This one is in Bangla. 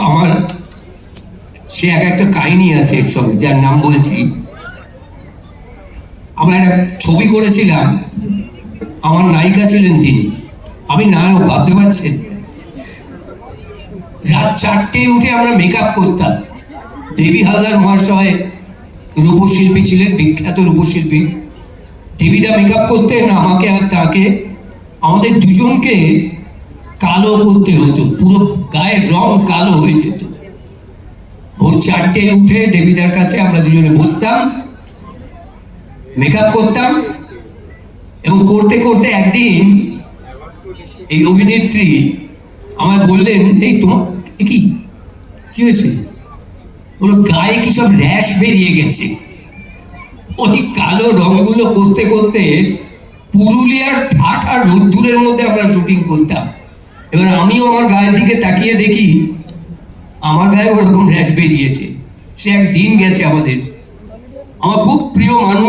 আমার সে একটা কাহিনী আছে এর সঙ্গে, যার নাম বলছি। আমরা একটা ছবি করেছিলাম, আমার নায়িকা ছিলেন তিনি, আমি নায়ক, ভাবতে পারছেন। রাত 4টে উঠে আমরা মেকআপ করতাম। দেবী হালদার মহাশয় রূপশিল্পী ছিলেন, বিখ্যাত রূপশিল্পী। দেবীদা মেকআপ করতেন আমাকে আর তাকে, আমাদের দুজনকে কালো করতে হতো, পুরো গায়ের রং কালো হয়ে যেত। ভোর 4টে উঠে দেবীদার কাছে আমরা দুজনে বসতাম, মেকআপ করতাম, এবং করতে করতে একদিন এই অভিনেত্রী আমায় বললেন, এই তোমার কি কি হয়েছে? বলো, গায়ে কি সব র্যাশ বেরিয়ে গেছে। ওই কালো রংগুলো করতে করতে পুরুলিয়ার ঠাঠা রোদ্দুরের মধ্যে আমরা শুটিং করতাম। এবার আমিও আমার গায়ের দিকে তাকিয়ে দেখি আমার গায়ে ওরকম র্যাশ বেরিয়েছে। সে একদিন গেছে আমাদের। আমার খুব প্রিয় মানুষ।